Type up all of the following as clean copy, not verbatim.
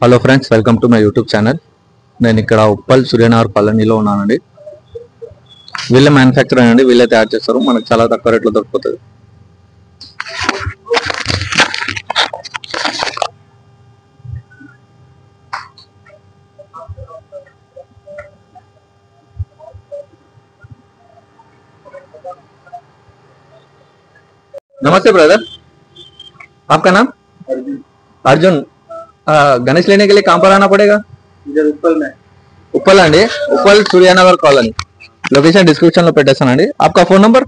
Hello friends, welcome to my YouTube channel. నేను ఇక్కడ ఉప్పల్ సూర్యనగర్ కాలనీలో ఉన్నానండి. వీళ్ళే మ్యానుఫ్యాక్చరింగ్ అండి, వీళ్ళే తయారు చేస్తారు. మనకు చాలా తక్కువ రేట్లో దొరుకుతుంది. नमस्ते ब्रदर, आपका नाम? अर्जुन. गणेश लेने के लिए कहाँ पर आना पड़ेगा? इधर उप्पल में. उप्पल अंडी, उप्पल सूर्यनगर कॉलोनी. लोकेशन डिस्क्रिप्शन లో పెట్టేస్తానండి. आपका फोन नंबर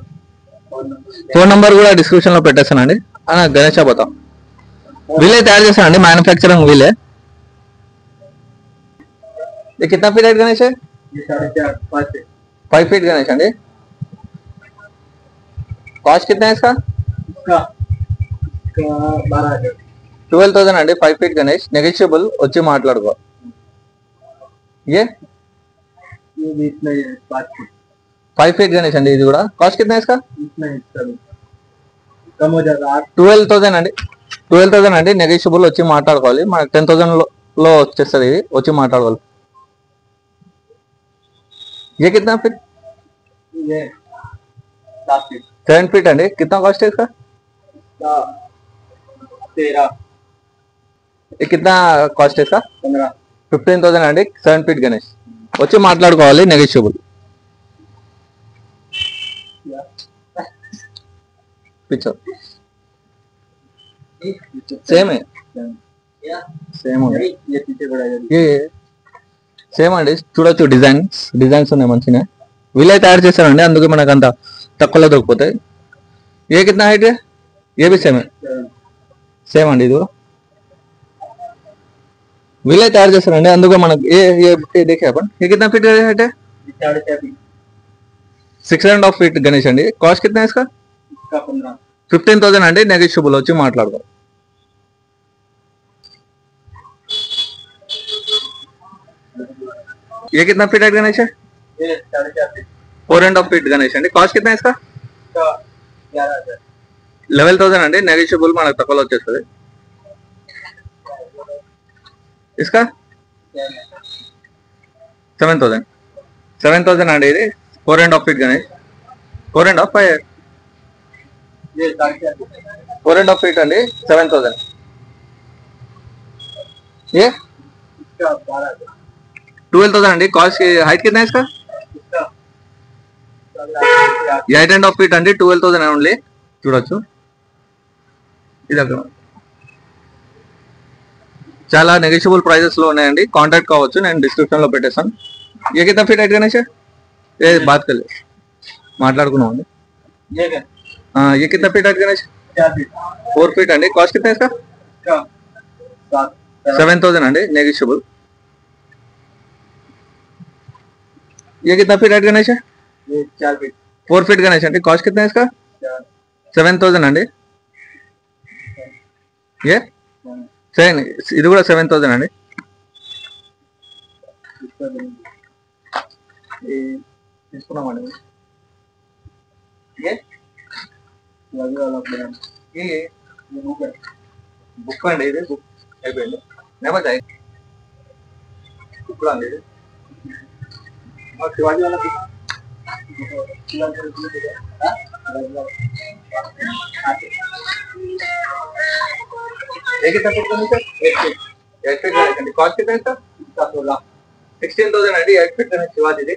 కూడా డిస్క్రిప్షన్ లో పెట్టేస్తానండి. అన్న గణేష్ बताओ. వీలే తయారు చేస్తానండి, మ్యానుఫ్యాక్చరింగ్ వీలే. ये कितना फीट है गणेश? है ये 4.5 फीट. 5 फीट गणेश अंडी. कॉस्ट कितना है इसका? इसका 12,000. 12,000 अंडी. 5 फीट गणेश, నెగోషియబుల్, వచ్చి మాట్లాడుకో. ये भी इतना ही है 5 फीट. 5 फीट गणेश अंडी. ఇది కూడా కాస్ట్ कितना है इसका? इतना ही, इसका भी कम हो जाएगा. 12,000 అండి. 12,000 అండి, నెగోషియబుల్, వచ్చి మాట్లాడుకోవాలి. మనకు 10,000 లో వచ్చేస్తుంది. ఇది వచ్చి మాట్లాడుకోవాలి. ये कितना फीट? ये 7 फीट. 7 फीट अंडी. कितना कॉस्ट है इसका? इसका 13. ये कितना कॉस्ट है इसका? 15. 15,000 అండి. 7 फीट గణేష్, వచ్చి మాట్లాడుకోవాలి. నెగోషియబుల్. పిక్చర్ సేమ్ సేమ్ ये पीछे बढ़ाएगा. ఏ సేమ్ అండి. చూడొచ్చు, డిజైన్స్ ఉన్నాయి మంచిగా. వీళ్ళే తయారు చేస్తారండి, అందుకే మనకు అంత తక్కువలో దొరికిపోతాయి. ఏ కిतना హైట్ है? ये भी సేమ్ అండి. ఇది కూడా వీళ్ళే తయారు చేస్తారండి, అందుకే మనకు ఏ దేఖే अपन. ये कितना फीट हाइट है? 4.5 फीट. 6.5 फीट गणेश अंडी. कॉस्ट कितना है इसका? इसका 15. 15,000 అండి, నెగోషియబుల్, వచ్చి మాట్లాడుకో. ये कितना फीट है गणेश? ये 4.5 फीट. 4.5 फीट गणेश अंडी. कॉस्ट कितना है इसका? इसका 11,000. 11,000 అండి, నెగోషియబుల్, మనకు తక్కువలో వచ్చేస్తుంది. इसका 7,000 అండి. ఇది 4.5 फीट गणेश. 4.5 5 ये 4.5 फीट. 4.5 फीट अंडी. 7,000. ये इसका 12,000. 12,000 అండి. కాస్ట్ హైట్ कितना है इसका? इसका 8.5 फीट అండి. 12,000 ఓన్లీ. చూడొచ్చు, ఇది అక్కడ చాలా నెగోషియబుల్ ప్రైజెస్ లో ఉన్నాయండి. కాంటాక్ట్ కావచ్చు, నేను డిస్క్రిప్షన్ లో పెట్టేస్తాను. ఏ కిतना फीट है गणेश? ఏ బాత్ కలే మాట్లాడుకున్నాం అండి. ये क्या? ये कितना फीट है गणेश? 4 फीट. 4 फीट अंडी. కాస్ట్ कितना है इसका? इसका 7,000 अंडी, नेगोशियबल. ये कितना फीट है गणेश? ये 4 फीट. 4 फीट गणेश अंडी. कास्ट कितना है इसका? 7,000 अंडी. ये सेवन, ఇది కూడా 7,000 అండి. తీసుకున్నామండి. ये బుక్ అండి. ఇది బుక్ అయిపోయింది. నెంబర్ బుక్ అండి. ఇది शिवाजी वाला कितना फीट का नीचे? 8 फीट गणेश अंडी. కాస్ట్ कितना है इसका? 16,000 अंडी. 8 फीट गणेश शिवाजी ఇది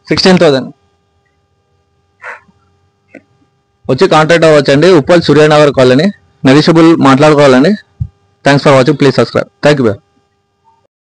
16,000. వచ్చి కాంటాక్ట్ అవ్వచ్చండి. ఉప్పల్ సూర్యనగర్ కాలనీ, నెగోషియబుల్, మాట్లాడుకోవాలండి. Thanks for watching. Please subscribe. Thank you.